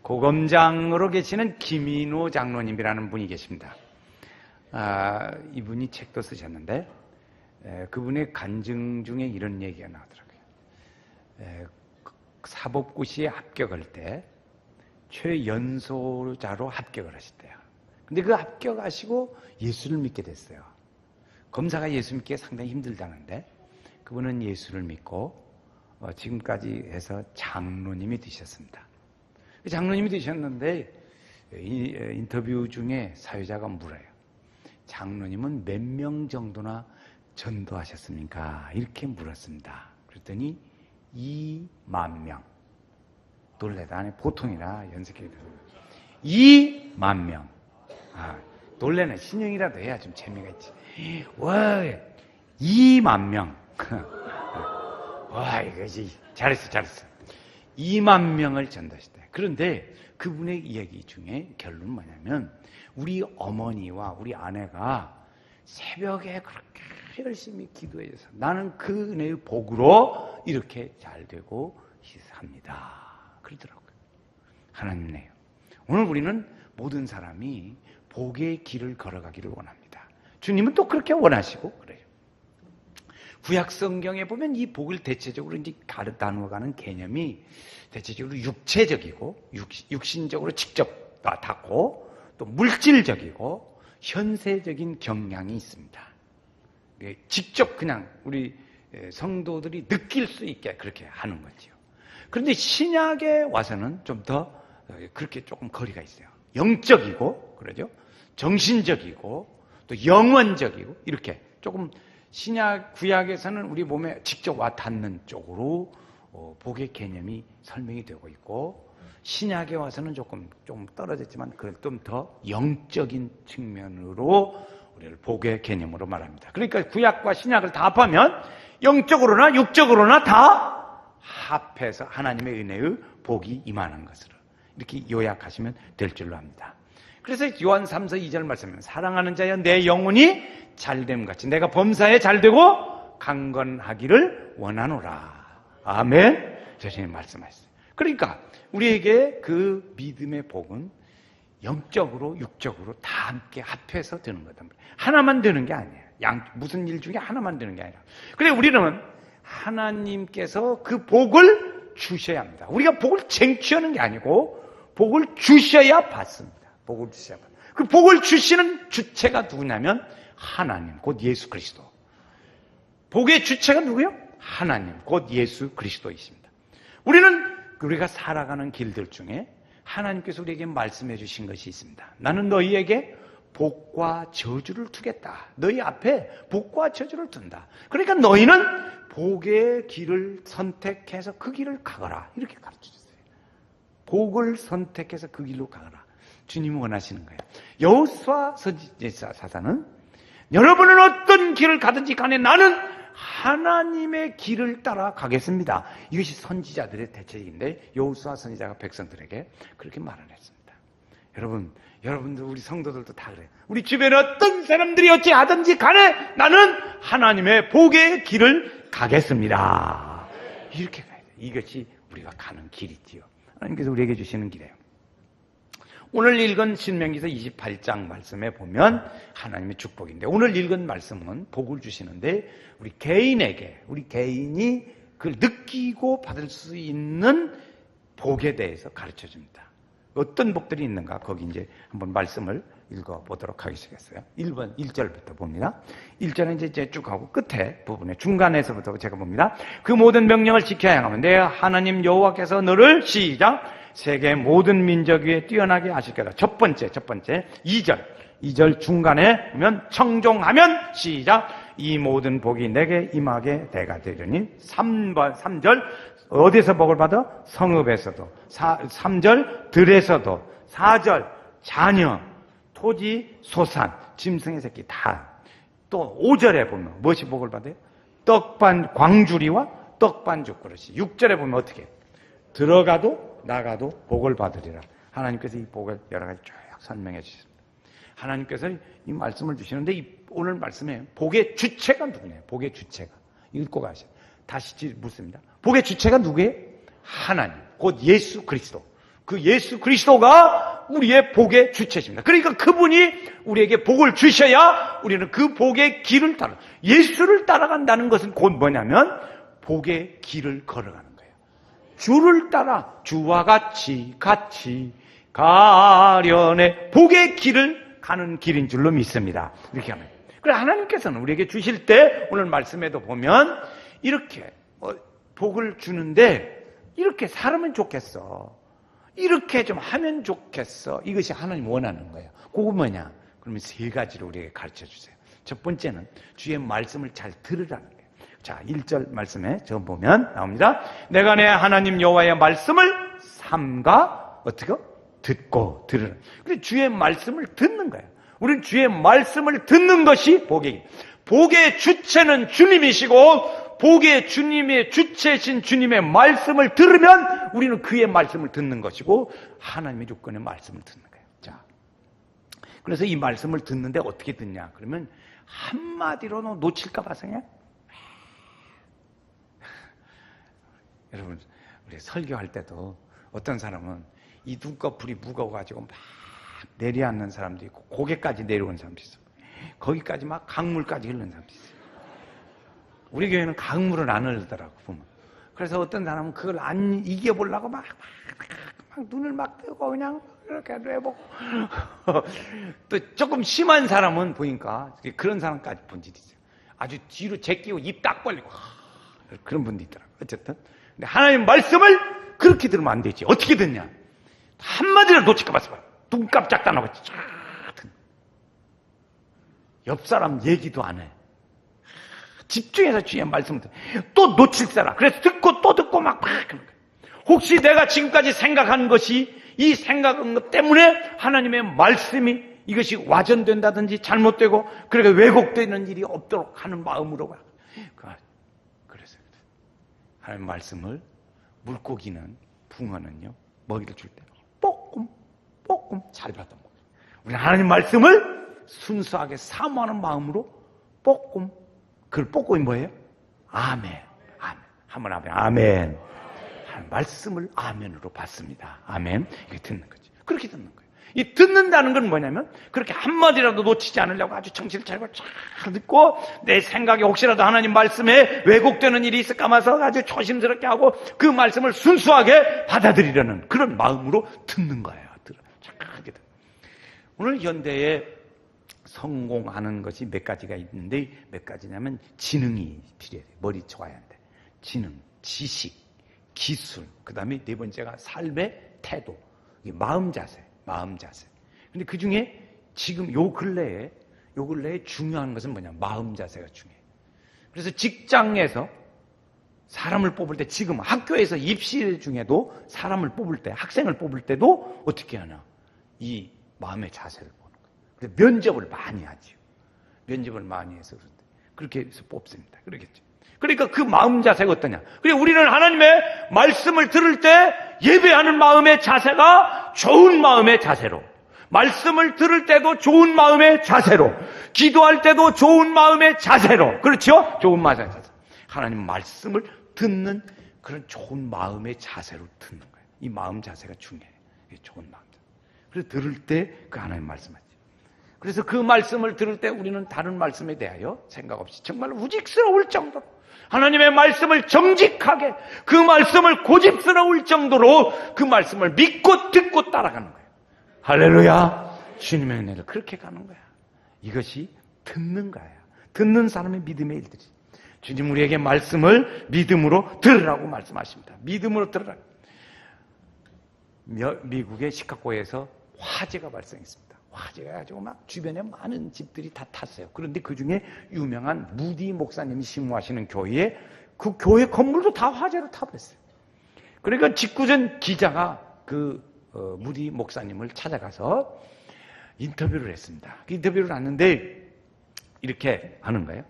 고검장으로 계시는 김인호 장로님이라는 분이 계십니다. 이분이 책도 쓰셨는데 그분의 간증 중에 이런 얘기가 나오더라고요. 사법고시에 합격할 때 최연소자로 합격을 하셨대요. 근데 그 합격하시고 예수를 믿게 됐어요. 검사가 예수 믿기가 상당히 힘들다는데 그분은 예수를 믿고 지금까지 해서 장로님이 되셨습니다. 장로님이 되셨는데 인터뷰 중에 사회자가 물어요. 장로님은 몇 명 정도나 전도하셨습니까? 이렇게 물었습니다. 그랬더니 2만 명. 놀래다. 보통이라 연sek해. 2만 명. 놀래는 신형이라도 해야 좀 재미가 있지. 와, 2만 명. 와, 이거지. 잘했어. 2만 명을 전도하셨다. 그런데 그분의 이야기 중에 결론은 뭐냐면 우리 어머니와 우리 아내가 새벽에 그렇게 열심히 기도해줘서 나는 그 은혜의 복으로 이렇게 잘 되고 삽니다. 그러더라고요. 하나님네요. 오늘 우리는 모든 사람이 복의 길을 걸어가기를 원합니다. 주님은 또 그렇게 원하시고 그래요. 구약 성경에 보면 이 복을 대체적으로 이제 나누어가는 개념이 대체적으로 육체적이고 육신적으로 직접 닿고 또 물질적이고 현세적인 경향이 있습니다. 직접 그냥 우리 성도들이 느낄 수 있게 그렇게 하는 거죠. 그런데 신약에 와서는 좀 더 그렇게 조금 거리가 있어요. 영적이고 그러죠. 정신적이고 또 영원적이고 이렇게 조금 신약 구약에서는 우리 몸에 직접 와 닿는 쪽으로 복의 개념이 설명이 되고 있고 신약에 와서는 조금 떨어졌지만 그걸 좀 더 영적인 측면으로 우리를 복의 개념으로 말합니다. 그러니까 구약과 신약을 다 합하면 영적으로나 육적으로나 다 합해서 하나님의 은혜의 복이 임하는 것으로 이렇게 요약하시면 될 줄로 압니다. 그래서 요한 3서 2절 말씀은 사랑하는 자여 내 영혼이 잘됨 같이 내가 범사에 잘되고 강건하기를 원하노라. 아멘. 주님이 말씀하셨어요. 그러니까 우리에게 그 믿음의 복은 영적으로 육적으로 다 함께 합해서 되는 거다. 하나만 되는 게 아니에요. 무슨 일 중에 하나만 되는 게 아니라. 그래 우리는 하나님께서 그 복을 주셔야 합니다. 우리가 복을 쟁취하는 게 아니고 복을 주셔야 받습니다. 복을 주셔야 받습니다. 그 복을 주시는 주체가 누구냐면 하나님, 곧 예수 그리스도. 복의 주체가 누구요? 하나님, 곧 예수 그리스도이십니다. 우리가 살아가는 길들 중에 하나님께서 우리에게 말씀해 주신 것이 있습니다. 나는 너희에게 복과 저주를 두겠다. 너희 앞에 복과 저주를 둔다. 그러니까 너희는 복의 길을 선택해서 그 길을 가거라. 이렇게 가르쳐줬어요. 복을 선택해서 그 길로 가거라. 주님이 원하시는 거예요. 여호수아 선지자는 여러분은 어떤 길을 가든지 간에 나는 하나님의 길을 따라 가겠습니다. 이것이 선지자들의 대책인데 여호수아 선지자가 백성들에게 그렇게 말을 했습니다. 여러분들 우리 성도들도 다 그래요. 우리 주변에 어떤 사람들이 어찌 하든지 간에 나는 하나님의 복의 길을 가겠습니다. 이렇게 가야 돼요. 이것이 우리가 가는 길이지요. 하나님께서 우리에게 주시는 길이에요. 오늘 읽은 신명기서 28장 말씀에 보면 하나님의 축복인데 오늘 읽은 말씀은 복을 주시는데 우리 개인이 그걸 느끼고 받을 수 있는 복에 대해서 가르쳐 줍니다. 어떤 복들이 있는가 거기 이제 한번 말씀을 읽어보도록 하겠어요. 1번 1절부터 봅니다. 1절은 이제 쭉 하고 끝에 부분에 중간에서부터 제가 봅니다. 그 모든 명령을 지켜야 하면 내 하나님 여호와께서 너를 시작 세계 모든 민족 위에 뛰어나게 하실 거다. 첫 번째 2절 중간에 보면 청종하면 시작 이 모든 복이 내게 임하게 내가 되리니 3절 어디서 복을 받아? 성읍에서도 3절 들에서도 4절 자녀 토지 소산 짐승의 새끼 다 또 5절에 보면 무엇이 복을 받아요? 떡반 광주리와 떡반죽 그릇이 6절에 보면 어떻게 들어가도 나가도 복을 받으리라. 하나님께서 이 복을 여러 가지 쭉 설명해 주셨습니다. 하나님께서 이 말씀을 주시는데 이 오늘 말씀에 복의 주체가 누구냐? 복의 주체가 읽고 가셔. 다시 묻습니다. 복의 주체가 누구예요? 하나님, 곧 예수 그리스도. 그 예수 그리스도가 우리의 복의 주체십니다. 그러니까 그분이 우리에게 복을 주셔야 우리는 그 복의 길을 따라, 예수를 따라간다는 것은 곧 뭐냐면 복의 길을 걸어가는 거예요. 주를 따라 주와 같이 가련해 복의 길을 가는 길인 줄로 믿습니다. 이렇게 하면. 그래 하나님께서는 우리에게 주실 때 오늘 말씀에도 보면 이렇게 복을 주는데 이렇게 살면 좋겠어. 이렇게 좀 하면 좋겠어. 이것이 하나님 원하는 거예요. 그거 뭐냐? 그러면 세 가지로 우리에게 가르쳐 주세요. 첫 번째는 주의 말씀을 잘 들으라는 거예요. 자, 1절 말씀에 저 보면 나옵니다. 내가 내 하나님 여호와의 말씀을 삼가 어떻게 듣고 들으라. 그래서 주의 말씀을 듣는 거예요. 우리는 주의 말씀을 듣는 것이 복의 주체는 주님이시고 복의 주님의 주체이신 주님의 말씀을 들으면 우리는 그의 말씀을 듣는 것이고 하나님의 주권의 말씀을 듣는 거예요. 자, 그래서 이 말씀을 듣는데 어떻게 듣냐? 그러면 한마디로 놓칠까 봐서 그냥 여러분 우리 설교할 때도 어떤 사람은 이 눈꺼풀이 무거워가지고 막 내려앉는 사람도 있고 고개까지 내려오는 사람도 있어요. 거기까지 막 강물까지 흐르는 사람도 있어요. 우리 교회는 강물을 안 흐르더라고 보면. 그래서 어떤 사람은 그걸 안 이겨보려고 막 눈을 막 뜨고 그냥 이렇게 해보고 또 조금 심한 사람은 보니까 그런 사람까지 본 일이 있어요. 아주 뒤로 제끼고 입 딱 벌리고 그런 분도 있더라고요. 어쨌든 근데 하나님 말씀을 그렇게 들으면 안 되지. 어떻게 듣냐? 한마디로 놓칠까 봐서 눈 깜짝 안 하고 옆 사람 얘기도 안 해. 집중해서 주의 말씀을 또 놓칠 사람. 그래서 듣고 또 듣고 막 혹시 내가 지금까지 생각한 것이 이 생각한 것 때문에 하나님의 말씀이 이것이 와전된다든지 잘못되고 그렇게 왜곡되는 일이 없도록 하는 마음으로 그래서 하나님의 말씀을 물고기는 붕어는요 먹이를 줄 때 뽀끔 잘 받아 먹어요. 우리 하나님 말씀을 순수하게 사모하는 마음으로 뽀끔. 그걸 뽀꼼이 뭐예요? 아멘. 한번 하면 아멘. 말씀을 아멘으로 받습니다. 아멘. 이게 듣는 거지. 그렇게 듣는 거예요. 이 듣는다는 건 뭐냐면 그렇게 한마디라도 놓치지 않으려고 아주 정신을 차리고 잘 듣고 내 생각에 혹시라도 하나님 말씀에 왜곡되는 일이 있을까 봐서 아주 조심스럽게 하고 그 말씀을 순수하게 받아들이려는 그런 마음으로 듣는 거예요. 착하게 듣는. 오늘 현대에 성공하는 것이 몇 가지가 있는데 몇 가지냐면 지능이 필요해요. 머리 좋아야 한대. 지능, 지식, 기술, 그 다음에 네 번째가 삶의 태도, 마음 자세. 근데 그 중에 지금 요 근래에 중요한 것은 뭐냐? 마음 자세가 중요해요. 그래서 직장에서 사람을 뽑을 때 지금 학교에서 입시 중에도 사람을 뽑을 때, 학생을 뽑을 때도 어떻게 하나? 이 마음의 자세를 보는 거예요. 면접을 많이 하지요. 면접을 많이 해서 그렇게 해서 뽑습니다. 그러겠죠. 그러니까 그 마음 자세가 어떠냐? 그리고 우리는 하나님의 말씀을 들을 때 예배하는 마음의 자세가 좋은 마음의 자세로, 말씀을 들을 때도 좋은 마음의 자세로, 기도할 때도 좋은 마음의 자세로, 그렇죠? 좋은 마음의 자세. 하나님 말씀을 듣는 그런 좋은 마음의 자세로 듣는 거예요. 이 마음 자세가 중요해요. 좋은 마음 자세. 그래서 들을 때 그 하나님 말씀하죠. 그래서 그 말씀을 들을 때 우리는 다른 말씀에 대하여 생각 없이 정말 우직스러울 정도로 하나님의 말씀을 정직하게 그 말씀을 고집스러울 정도로 그 말씀을 믿고 듣고 따라가는 거예요. 할렐루야. 주님의 은혜를 그렇게 가는 거야. 이것이 듣는 거야. 듣는 사람의 믿음의 일들이. 주님 우리에게 말씀을 믿음으로 들으라고 말씀하십니다. 믿음으로 들으라. 미국의 시카고에서 화재가 발생했습니다. 화재가 가지고 막 주변에 많은 집들이 다 탔어요. 그런데 그 중에 유명한 무디 목사님이 심무하시는 교회에 그 교회 건물도 다 화재로 타버렸어요. 그러니까 직구전 기자가 그 무디 목사님을 찾아가서 인터뷰를 했습니다. 그 인터뷰를 하는데 이렇게 하는 거예요.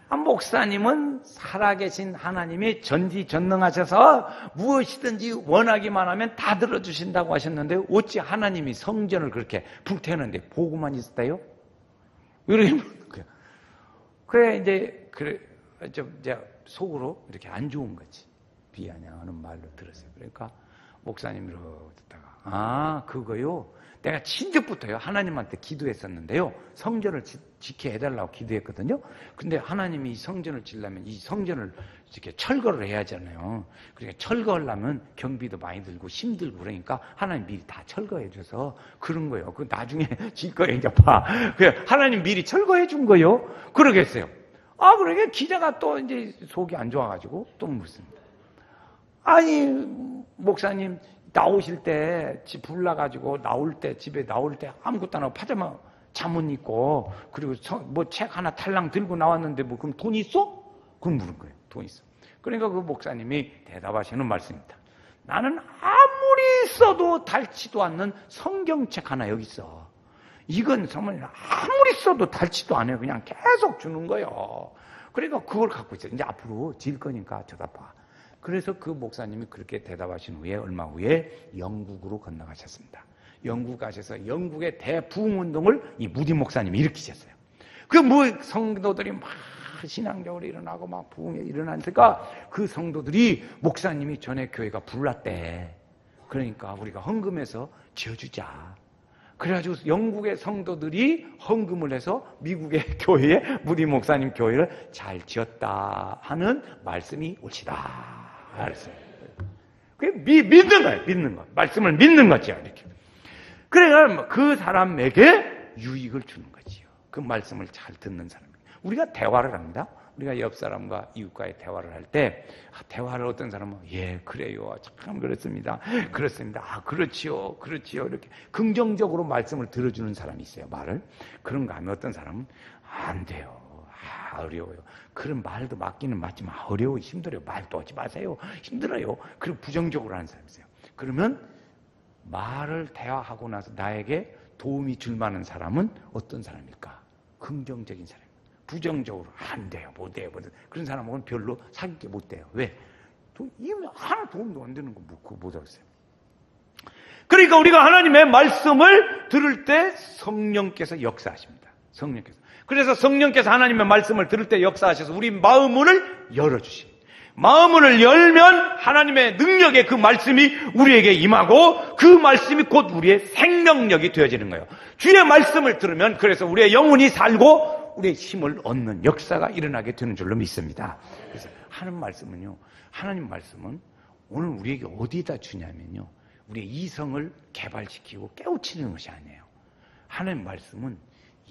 목사님은 살아계신 하나님이 전지전능하셔서 무엇이든지 원하기만 하면 다 들어주신다고 하셨는데 어찌 하나님이 성전을 그렇게 불태우는데 보고만 있었대요? 이렇게 묻는 거예요. 그래 이제 속으로 이렇게 안 좋은 거지. 비아냥하는 말로 들었어요. 그러니까 목사님으로 듣다가 그거요. 내가 친척부터요 하나님한테 기도했었는데요. 성전을 지켜 해달라고 기도했거든요. 근데 하나님이 이 성전을 지으려면 이 성전을 이렇게 철거를 해야 하잖아요. 그러니까 철거하려면 경비도 많이 들고 힘들고 그러니까 하나님 미리 다 철거해줘서 그런 거예요. 그 나중에 질 거예요. 이제 봐. 하나님 미리 철거해 준 거예요. 그러겠어요. 그러게 기자가 또 이제 속이 안 좋아가지고 또 묻습니다. 아니 목사님 나오실 때 집 불나가지고 나올 때 집에 나올 때 아무것도 안 하고 파자마 잠옷 입고 그리고 뭐 책 하나 탈랑 들고 나왔는데 뭐 그럼 돈 있어? 그럼 물은 거예요. 돈 있어. 그러니까 그 목사님이 대답하시는 말씀입니다. 나는 아무리 써도 닳지도 않는 성경책 하나 여기 있어. 이건 정말 아무리 써도 닳지도 않아요. 그냥 계속 주는 거예요. 그러니까 그걸 갖고 있어요. 이제 앞으로 질 거니까 쳐다봐. 그래서 그 목사님이 그렇게 대답하신 후에 얼마 후에 영국으로 건너가셨습니다. 영국 가셔서 영국의 대부흥운동을 이 무디 목사님이 일으키셨어요. 그 뭐 성도들이 막 신앙적으로 일어나고 막 부흥에 일어나니까 그 성도들이 목사님이 전에 교회가 불났대. 그러니까 우리가 헌금해서 지어주자. 그래가지고 영국의 성도들이 헌금을 해서 미국의 교회에 무디 목사님 교회를 잘 지었다 하는 말씀이 옳시다. 알았어요. 그게 믿는 거예요. 믿는 거. 말씀을 믿는 거죠. 이렇게. 그래야 그 사람에게 유익을 주는 거지요. 그 말씀을 잘 듣는 사람에게. 우리가 대화를 합니다. 우리가 옆 사람과 이웃과의 대화를 할 때 대화를 어떤 사람은 그래요. 참 그렇습니다. 그렇습니다. 그렇지요. 그렇지요. 이렇게 긍정적으로 말씀을 들어주는 사람이 있어요. 말을. 그런가 하면 어떤 사람은 안 돼요. 어려워요. 그런 말도 맞기는 맞지만 어려워 힘들어요. 말도 하지 마세요. 힘들어요. 그리고 부정적으로 하는 사람이 있어요. 그러면 말을 대화하고 나서 나에게 도움이 줄 만한 사람은 어떤 사람일까? 긍정적인 사람. 부정적으로 안 돼요. 못 돼요. 그런 사람은 별로 사귀게 못 돼요. 왜? 하나 도움도 안 되는 거 못 하겠어요. 그러니까 우리가 하나님의 말씀을 들을 때 성령께서 역사하십니다. 성령께서. 그래서 성령께서 하나님의 말씀을 들을 때 역사하셔서 우리 마음문을 열어주시. 마음문을 열면 하나님의 능력의 그 말씀이 우리에게 임하고 그 말씀이 곧 우리의 생명력이 되어지는 거예요. 주의 말씀을 들으면 그래서 우리의 영혼이 살고 우리의 힘을 얻는 역사가 일어나게 되는 줄로 믿습니다. 그래서 하는 말씀은요, 하나님 말씀은 오늘 우리에게 어디다 주냐면요, 우리의 이성을 개발시키고 깨우치는 것이 아니에요. 하나님 말씀은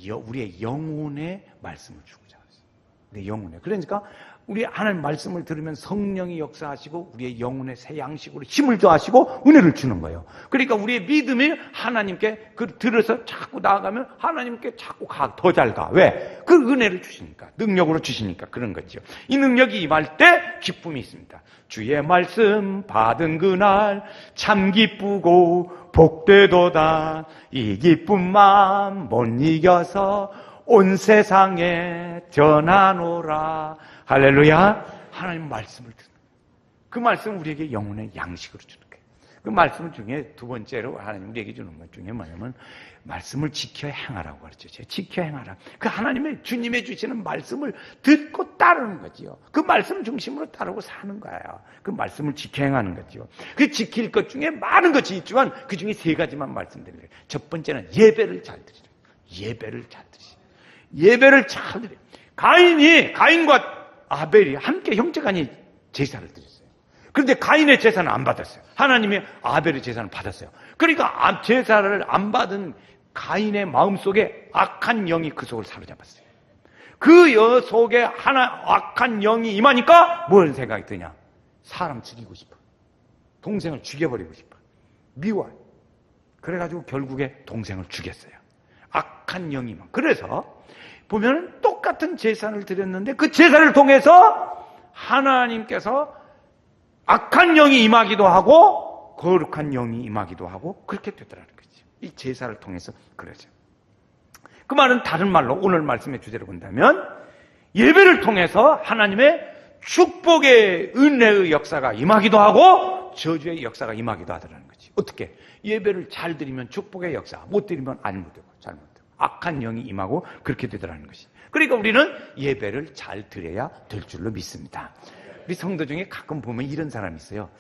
우리의 영혼의 말씀을 주고자 하세요. 내 영혼에. 그러니까 우리 하나님 말씀을 들으면 성령이 역사하시고 우리의 영혼의 새 양식으로 힘을 더하시고 은혜를 주는 거예요. 그러니까 우리의 믿음이 하나님께 들어서 자꾸 나아가면 하나님께 자꾸 더 잘 가. 왜? 그 은혜를 주시니까. 능력으로 주시니까 그런 거죠. 이 능력이 임할 때 기쁨이 있습니다. 주의 말씀 받은 그날 참 기쁘고 복되도다. 이 기쁜 마음 못 이겨서 온 세상에 전하노라. 할렐루야. 하나님 말씀을 듣는 그 말씀 우리에게 영혼의 양식으로 주는 거예요. 그 말씀 중에 두 번째로 하나님 우리에게 주는 것 중에 뭐냐면 말씀을 지켜 행하라고 가르쳐줘요. 지켜 행하라. 그 하나님의 주님의 주시는 말씀을 듣고 따르는 거지요. 그 말씀 중심으로 따르고 사는 거예요. 그 말씀을 지켜 행하는 거지요. 그 지킬 것 중에 많은 것이 있지만 그 중에 세 가지만 말씀드려요. 첫 번째는 예배를 잘 드리죠. 예배를 잘 드리죠. 예배를 잘 드려요. 가인과 아벨이 함께 형제간이 제사를 드렸어요. 그런데 가인의 제사는 안 받았어요. 하나님이 아벨의 제사는 받았어요. 그러니까 제사를 안 받은 가인의 마음속에 악한 영이 그 속을 사로잡았어요. 그 속에 악한 영이 임하니까 무슨 생각이 드냐? 사람 죽이고 싶어. 동생을 죽여버리고 싶어. 미워요. 그래가지고 결국에 동생을 죽였어요. 악한 영이 임하. 그래서 보면 똑같은 제사를 드렸는데 그 제사를 통해서 하나님께서 악한 영이 임하기도 하고 거룩한 영이 임하기도 하고 그렇게 되더라는 거죠. 이 제사를 통해서 그러죠. 그 말은 다른 말로 오늘 말씀의 주제로 본다면 예배를 통해서 하나님의 축복의 은혜의 역사가 임하기도 하고 저주의 역사가 임하기도 하더라는 거지. 어떻게? 예배를 잘 드리면 축복의 역사, 못 드리면 안 되고 잘못. 악한 영이 임하고 그렇게 되더라는 것이. 그러니까 우리는 예배를 잘 드려야 될 줄로 믿습니다. 우리 성도 중에 가끔 보면 이런 사람이 있어요.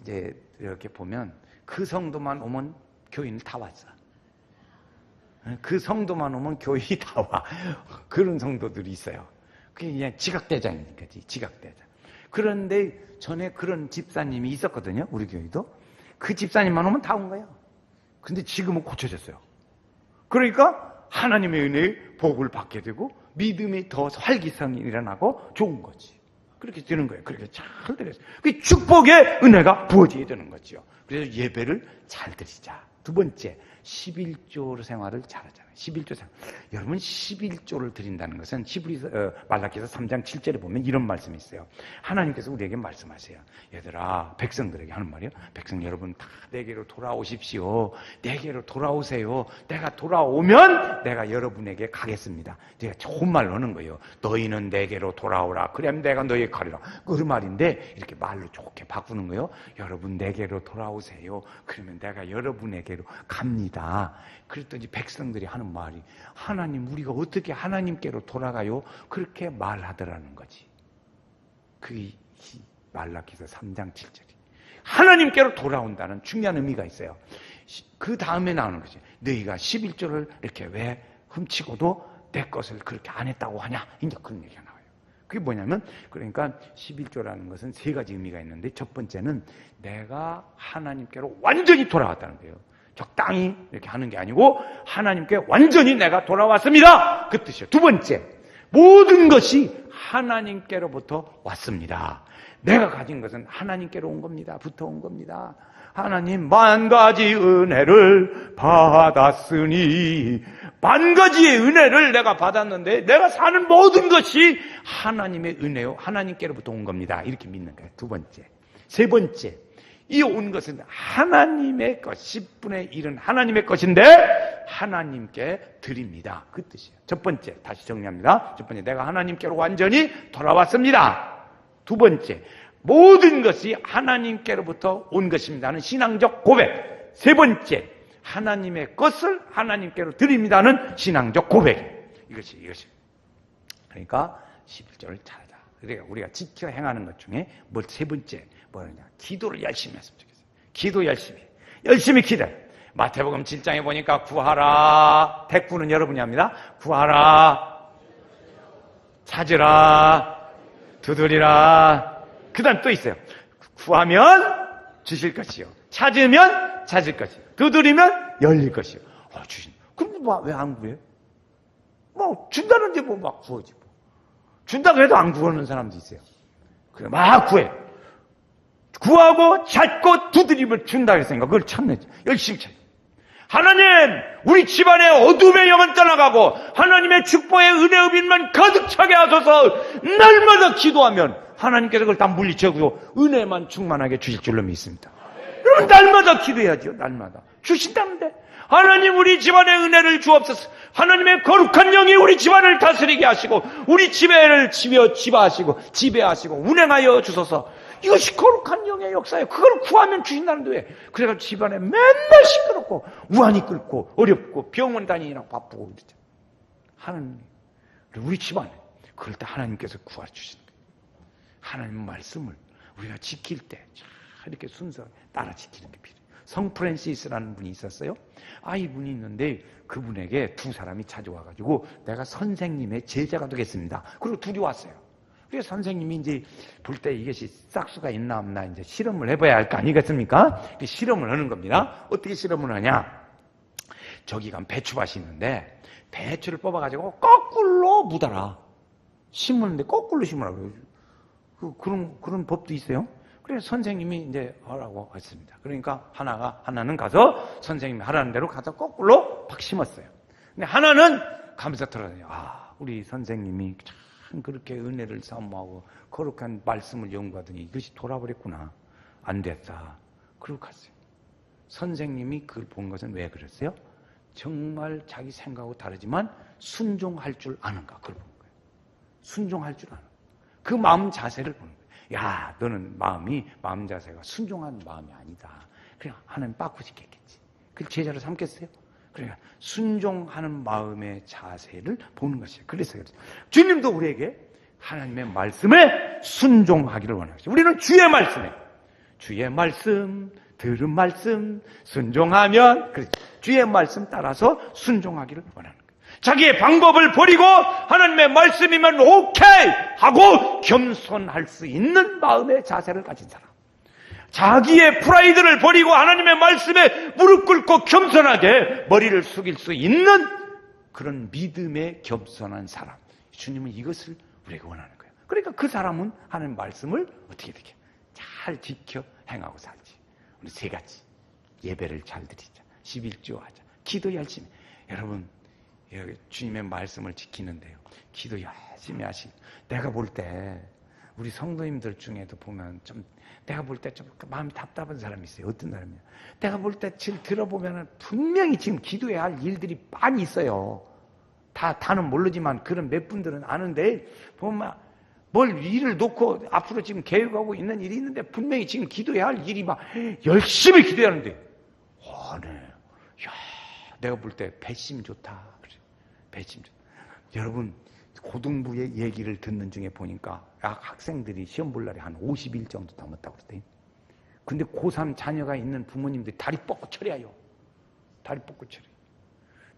이제 이렇게 보면 그 성도만 오면 교인을 다 왔어. 그 성도만 오면 교인이 다 와. 그런 성도들이 있어요. 그게 그냥 지각대장인 거지, 지각대장. 그런데 전에 그런 집사님이 있었거든요, 우리 교회도. 그 집사님만 오면 다 온 거예요. 근데 지금은 고쳐졌어요. 그러니까 하나님의 은혜의 복을 받게 되고 믿음이 더 활기성이 일어나고 좋은 거지. 그렇게 되는 거예요. 그렇게 잘 드렸어요. 그 축복의 은혜가 부어져야 되는 거죠. 그래서 예배를 잘 드리자. 두 번째, 11조 생활을 잘하잖아요. 11조 생활. 여러분, 11조를 드린다는 것은 말라기서 3장 7절에 보면 이런 말씀이 있어요. 하나님께서 우리에게 말씀하세요. 얘들아, 백성들에게 하는 말이에요. 백성 여러분 다 내게로 돌아오십시오. 내게로 돌아오세요. 내가 돌아오면 내가 여러분에게 가겠습니다. 제가 좋은 말로 하는 거예요. 너희는 내게로 돌아오라. 그러면 내가 너희에게 가리라. 그 말인데 이렇게 말로 좋게 바꾸는 거예요. 여러분 내게로 돌아오세요. 그러면 내가 여러분에게로 갑니다. 그랬더니 백성들이 하는 말이 하나님 우리가 어떻게 하나님께로 돌아가요? 그렇게 말하더라는 거지. 그게 말라기서 3장 7절이 하나님께로 돌아온다는 중요한 의미가 있어요. 그 다음에 나오는 거지. 너희가 11조를 이렇게 왜 훔치고도 내 것을 그렇게 안 했다고 하냐? 이제 그런 얘기가 나와요. 그게 뭐냐면 그러니까 11조라는 것은 세 가지 의미가 있는데 첫 번째는 내가 하나님께로 완전히 돌아왔다는 거예요. 적당히 이렇게 하는 게 아니고 하나님께 완전히 내가 돌아왔습니다. 그 뜻이에요. 두 번째, 모든 것이 하나님께로부터 왔습니다. 내가 가진 것은 하나님께로 온 겁니다. 부터 온 겁니다. 하나님 만 가지 은혜를 받았으니 만 가지의 은혜를 내가 받았는데 내가 사는 모든 것이 하나님의 은혜요. 하나님께로부터 온 겁니다. 이렇게 믿는 거예요. 두 번째. 세 번째. 이 온 것은 하나님의 것, 10분의 1은 하나님의 것인데 하나님께 드립니다. 그 뜻이에요. 첫 번째, 다시 정리합니다. 첫 번째, 내가 하나님께로 완전히 돌아왔습니다. 두 번째, 모든 것이 하나님께로부터 온 것입니다는 신앙적 고백. 세 번째, 하나님의 것을 하나님께로 드립니다는 신앙적 고백. 이것이. 그러니까 11조를 잘하자. 그러니까 우리가 지켜 행하는 것 중에 세 번째, 뭐냐? 기도를 열심히 했으면 좋겠어요. 기도 열심히 기도해. 마태복음 7장에 보니까 구하라. 대꾸는 여러분이 합니다. 구하라. 찾으라. 두드리라. 그 다음 또 있어요. 구하면 주실 것이요. 찾으면 찾을 것이요. 두드리면 열릴 것이요. 주신. 그럼 왜 안 구해? 준다는데 막 구하지. 준다고 해도 안 구하는 사람도 있어요. 그래, 막 구해. 구하고 찾고 두드리면 준다고 했으니까 그걸 찾네. 열심히 찾아. 하나님, 우리 집안의 어둠의 영은 떠나가고 하나님의 축복의 은혜의 빛만 가득 차게 하소서. 날마다 기도하면 하나님께서 그걸 다 물리쳐고 은혜만 충만하게 주실 줄로 믿습니다. 그럼 날마다 기도해야죠. 날마다. 주신다는데. 하나님 우리 집안의 은혜를 주옵소서. 하나님의 거룩한 영이 우리 집안을 다스리게 하시고 우리 집안을 지배하시고 운행하여 주소서. 이것이 거룩한 영의 역사예요. 그걸 구하면 주신다는데 왜? 그래가지고 집안에 맨날 시끄럽고 우환이 끓고 어렵고 병원 다니느라 바쁘고 그러죠. 하나님 우리 집안에 그럴 때 하나님께서 구해주신다. 하나님 말씀을 우리가 지킬 때 이렇게 순서하게 따라 지키는 게 필요해요. 성 프랜시스라는 분이 있었어요. 이분이 있는데 그분에게 두 사람이 찾아와가지고 내가 선생님의 제자가 되겠습니다. 그리고 둘이 왔어요. 그래서 선생님이 이제 볼 때 이것이 싹수가 있나 없나 이제 실험을 해봐야 할 거 아니겠습니까? 실험을 하는 겁니다. 어떻게 실험을 하냐? 저기 가면 배추밭이 있는데 배추를 뽑아가지고 거꾸로 묻어라. 심으는데 거꾸로 심으라고. 그런 법도 있어요. 그래서 선생님이 이제 하라고 했습니다. 그러니까 하나는 가서 선생님이 하라는 대로 가서 거꾸로 팍 심었어요. 근데 하나는 가면서 들어요. 우리 선생님이 참 그렇게 은혜를 사모하고 거룩한 말씀을 연구하더니 이것이 돌아버렸구나. 안 됐다. 그러고 갔어요. 선생님이 그걸 본 것은 왜 그랬어요? 정말 자기 생각하고 다르지만 순종할 줄 아는가. 그걸 본 거예요. 순종할 줄 아는 그 마음 자세를 보는 거예요. 야, 너는 마음 자세가 순종하는 마음이 아니다. 그냥 하나님 바꾸시겠겠지. 그 제자로 삼겠어요? 그러니까 순종하는 마음의 자세를 보는 것이에요. 그래서 주님도 우리에게 하나님의 말씀에 순종하기를 원하시죠. 우리는 주의 말씀 들은 말씀 순종하면 주의 말씀 따라서 순종하기를 원하는 거예요. 자기의 방법을 버리고 하나님의 말씀이면 오케이 하고 겸손할 수 있는 마음의 자세를 가진 사람, 자기의 프라이드를 버리고 하나님의 말씀에 무릎 꿇고 겸손하게 머리를 숙일 수 있는 그런 믿음의 겸손한 사람, 주님은 이것을 우리가 원하는 거예요. 그러니까 그 사람은 하나님 말씀을 어떻게 되게 잘 지켜 행하고 살지. 우리 세 가지: 예배를 잘 드리자, 11조 하자, 기도 열심히. 여러분, 주님의 말씀을 지키는데요, 기도 열심히 하시고. 내가 볼 때 우리 성도님들 중에도 보면 좀 내가 볼 때 좀 마음이 답답한 사람이 있어요. 어떤 사람이요? 내가 볼 때 지금 들어보면 분명히 지금 기도해야 할 일들이 많이 있어요. 다는 모르지만 그런 몇 분들은 아는데, 보면 뭘 일을 놓고 앞으로 지금 계획하고 있는 일이 있는데 분명히 지금 기도해야 할 일이 막 열심히 기도해야 하는데, 네. 야, 내가 볼 때 배심 좋다. 그래. 배심 좋다. 여러분, 고등부의 얘기를 듣는 중에 보니까 학생들이 시험 볼 날이 한 50일 정도 남았다고 그랬더니, 근데 고3 자녀가 있는 부모님들이 다리 뻗고 처리해요. 다리 뻗고 처리.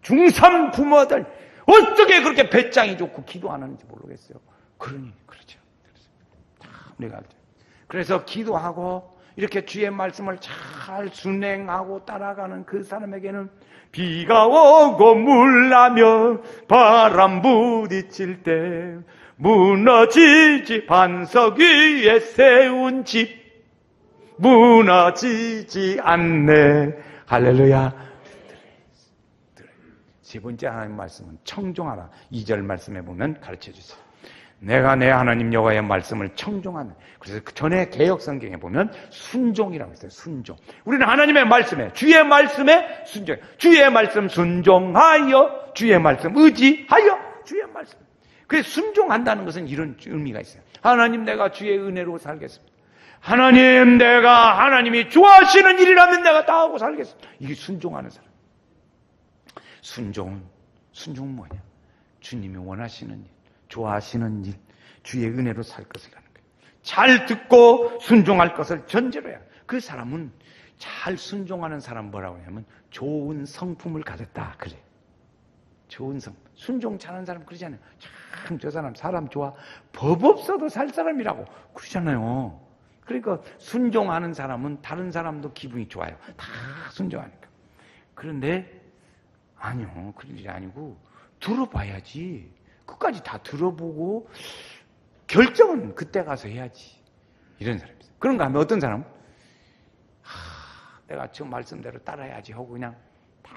중3 부모들 어떻게 그렇게 배짱이 좋고 기도 안 하는지 모르겠어요. 그렇죠. 우리가 알죠. 그래서 기도하고 이렇게 주의 말씀을 잘 순행하고 따라가는 그 사람에게는 비가 오고 물나며 바람 부딪힐 때 무너지지, 반석 위에 세운 집 무너지지 않네. 할렐루야. 세 번째 하나님 말씀은 청종하라. 2절 말씀에 보면 가르쳐 주세요. 내가 내 하나님 여호와의 말씀을 청종하는. 그래서 그 전에 개역 성경에 보면 순종이라고 했어요. 순종. 우리는 하나님의 말씀에, 주의 말씀에 순종. 주의 말씀 순종하여, 주의 말씀 의지하여, 주의 말씀. 그래서 순종한다는 것은 이런 의미가 있어요. 하나님, 내가 주의 은혜로 살겠습니다. 하나님, 내가 하나님이 좋아하시는 일이라면 내가 다 하고 살겠습니다. 이게 순종하는 사람. 순종은 뭐냐? 주님이 원하시는 일, 좋아하시는 일, 주의 은혜로 살 것을 하는 거예요. 잘 듣고 순종할 것을 전제로 해야. 그 사람은, 잘 순종하는 사람 뭐라고 하냐면 좋은 성품을 가졌다 그래. 좋은 성품. 순종 잘하는 사람 그러잖아요. 참 저 사람 좋아. 법 없어도 살 사람이라고 그러잖아요. 그러니까 순종하는 사람은 다른 사람도 기분이 좋아요. 다 순종하니까. 그런데 아니요, 그런 일이 아니고 들어봐야지. 끝까지 다 들어보고 결정은 그때 가서 해야지. 이런 사람이 있어요. 그런가 하면 어떤 사람은 내가 저 말씀대로 따라야지 하고 그냥 딱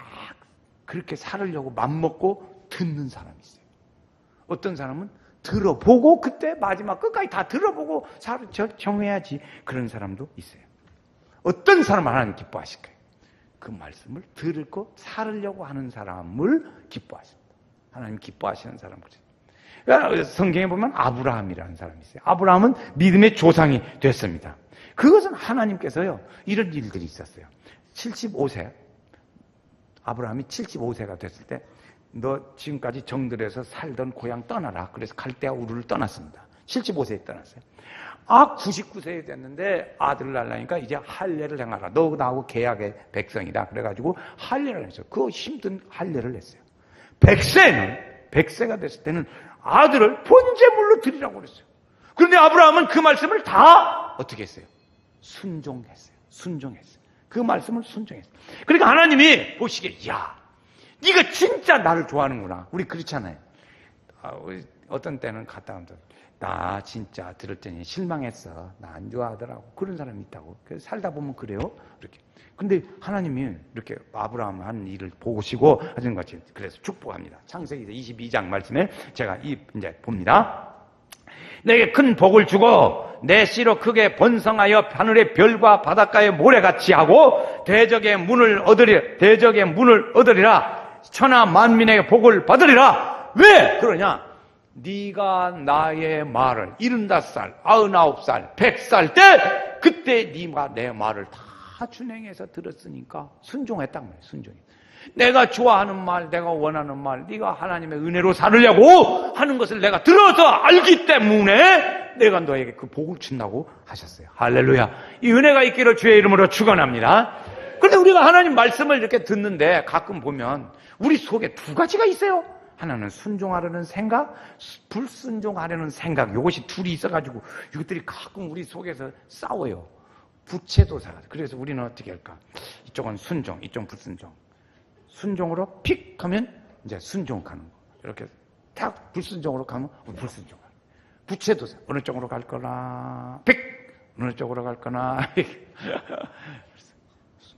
그렇게 살으려고 맘먹고 듣는 사람이 있어요. 어떤 사람은 들어보고 그때 마지막 끝까지 다 들어보고 정해야지. 그런 사람도 있어요. 어떤 사람 하나님 기뻐하실까요? 그 말씀을 들고 살으려고 하는 사람을 기뻐하십니다. 하나님 기뻐하시는 사람. 그러니까 성경에 보면 아브라함이라는 사람이 있어요. 아브라함은 믿음의 조상이 됐습니다. 그것은 하나님께서요, 이런 일들이 있었어요. 75세, 아브라함이 75세가 됐을 때, 너 지금까지 정들에서 살던 고향 떠나라. 그래서 갈대아 우르를 떠났습니다. 75세에 떠났어요. 99세에 됐는데 아들을 낳으려니까 이제 할례를 행하라. 너 나하고 계약의 백성이다. 그래가지고 할례를 했어요. 그 힘든 할례를 했어요. 100세가 됐을 때는 아들을 번제물로 드리라고 그랬어요. 그런데 아브라함은 그 말씀을 다 어떻게 했어요? 순종했어요. 그 말씀을 순종했어요. 그러니까 하나님이 보시기에, 야, 네가 진짜 나를 좋아하는구나. 우리 그렇잖아요. 어떤 때는 갔다 오면 나 진짜 들을 때니 실망했어. 나 안 좋아하더라고. 그런 사람이 있다고. 그래서 살다 보면 그래요. 이렇게. 근데 하나님이 이렇게 아브라함 한 일을 보시고 하시는 것이, 그래서 축복합니다. 창세기 22장 말씀에 제가 이제 봅니다. 내게 큰 복을 주고 내 씨로 크게 번성하여 하늘의 별과 바닷가의 모래같이 하고 대적의 문을 얻으리라. 천하 만민에게 복을 받으리라. 왜 그러냐? 네가 나의 말을 75살, 99살, 100살 때 그때 네가 내 말을 다 준행해서 들었으니까 순종했단 말이에요. 순종해. 내가 좋아하는 말, 내가 원하는 말, 네가 하나님의 은혜로 살으려고 하는 것을 내가 들어서 알기 때문에 내가 너에게 그 복을 준다고 하셨어요. 할렐루야. 이 은혜가 있기를 주의 이름으로 축원합니다. 그런데 우리가 하나님 말씀을 이렇게 듣는데 가끔 보면 우리 속에 두 가지가 있어요. 하나는 순종하려는 생각, 불순종하려는 생각. 이것이 둘이 있어가지고 이것들이 가끔 우리 속에서 싸워요. 부채도사가. 그래서 우리는 어떻게 할까? 이쪽은 순종, 이쪽은 불순종. 순종으로 픽 하면 이제 순종 가는 거. 이렇게 탁 불순종으로 가면 불순종. 부채도사. 어느 쪽으로 갈 거나 픽. 어느 쪽으로 갈 거나.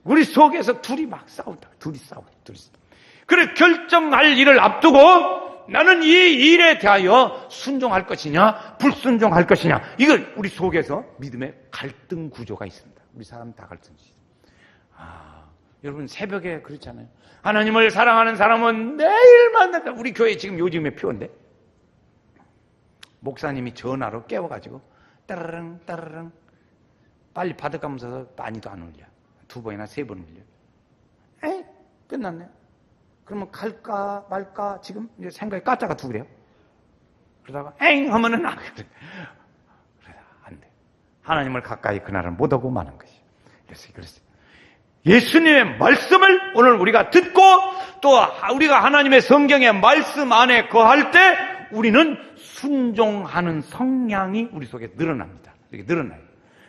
우리 속에서 둘이 막 싸운다. 둘이 싸워요. 그래 결정할 일을 앞두고 나는 이 일에 대하여 순종할 것이냐 불순종할 것이냐, 이걸 우리 속에서 믿음의 갈등 구조가 있습니다. 우리 사람 다 갈등이 있어요. 여러분 새벽에 그렇잖아요. 하나님을 사랑하는 사람은 매일 만난다. 우리 교회 지금 요즘에 표인데 목사님이 전화로 깨워가지고 따르릉 따르릉 빨리 받아가면서 많이도 안 울려. 2번이나 3번 울려. 에이 끝났네. 그러면 갈까 말까 지금 이제 생각이 까짜가 두 그래요. 그러다가 엥 하면은 안 돼. 하나님을 가까이 그날은 못 오고 마는 것이. 그래서 예수님의 말씀을 오늘 우리가 듣고 또 우리가 하나님의 성경의 말씀 안에 거할 때 우리는 순종하는 성향이 우리 속에 늘어납니다. 이렇게 늘어나요.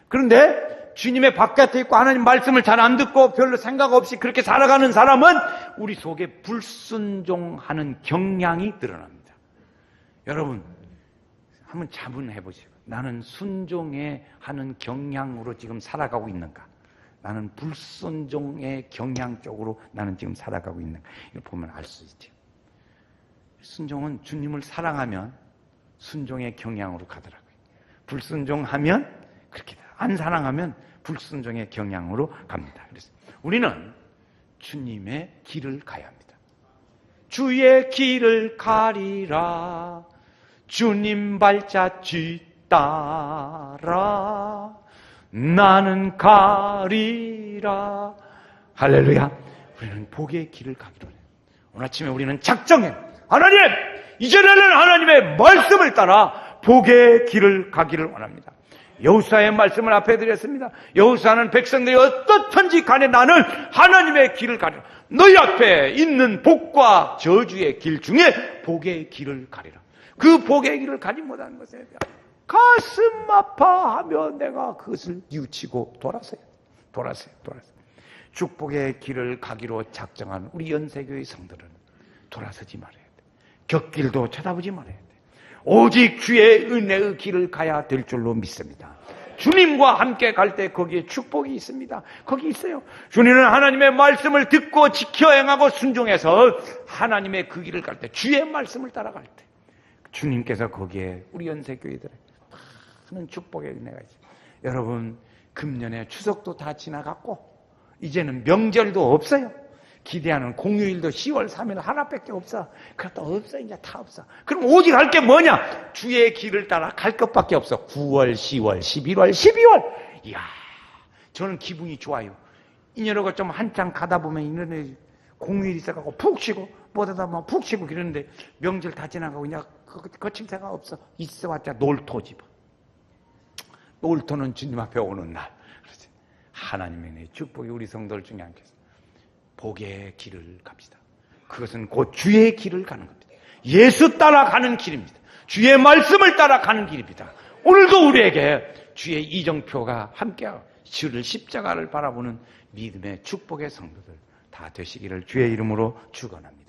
그런데 주님의 바깥에 있고 하나님 말씀을 잘 안 듣고 별로 생각 없이 그렇게 살아가는 사람은 우리 속에 불순종하는 경향이 늘어납니다. 여러분 한번 자문해 보시고, 나는 순종에 하는 경향으로 지금 살아가고 있는가? 나는 불순종의 경향 쪽으로 나는 지금 살아가고 있는가? 이걸 보면 알 수 있죠. 순종은 주님을 사랑하면 순종의 경향으로 가더라고요. 불순종하면 그렇게 돼요. 안 사랑하면 불순종의 경향으로 갑니다. 그래서 우리는 주님의 길을 가야 합니다. 주의 길을 가리라. 주님 발자취 따라 나는 가리라. 할렐루야. 우리는 복의 길을 가기로 해요. 오늘 아침에 우리는 작정해. 하나님, 이제는 하나님의 말씀을 따라 복의 길을 가기를 원합니다. 여호수아의 말씀을 앞에 드렸습니다. 여호수아는 백성들이 어떻든지 간에 나는 하나님의 길을 가리라. 너희 앞에 있는 복과 저주의 길 중에 복의 길을 가리라. 그 복의 길을 가지 못하는 것에 가슴 아파하며 내가 그것을 뉘우치고 돌아서요. 축복의 길을 가기로 작정한 우리 연세교회 성도는 돌아서지 말아야 돼. 곁길도 쳐다보지 말아야 돼. 오직 주의 은혜의 길을 가야 될 줄로 믿습니다. 주님과 함께 갈 때 거기에 축복이 있습니다. 거기 있어요. 주님은 하나님의 말씀을 듣고 지켜 행하고 순종해서 하나님의 그 길을 갈 때, 주의 말씀을 따라갈 때 주님께서 거기에 우리 연세교회들에 많은 축복의 은혜가 있어요. 여러분 금년에 추석도 다 지나갔고 이제는 명절도 없어요. 기대하는 공휴일도 10월 3일 하나밖에 없어. 그것도 없어. 이제 다 없어. 그럼 오직 할 게 뭐냐? 주의 길을 따라 갈 것밖에 없어. 9월, 10월, 11월, 12월. 이야, 저는 기분이 좋아요. 이년하고 좀 한참 가다 보면 이년에 공휴일 있어가고 푹 쉬고 뭐하다 보면 푹 쉬고 그러는데 명절 다 지나가고 그냥 거침새가 없어. 있어봤자 놀토지 뭐. 놀토는 주님 앞에 오는 날. 그렇지. 하나님의 축복이 우리 성도들 중에 않겠어. 복의 길을 갑시다. 그것은 곧 주의 길을 가는 겁니다. 예수 따라가는 길입니다. 주의 말씀을 따라가는 길입니다. 오늘도 우리에게 주의 이정표가 함께하고 주를 십자가를 바라보는 믿음의 축복의 성도들 다 되시기를 주의 이름으로 축원합니다.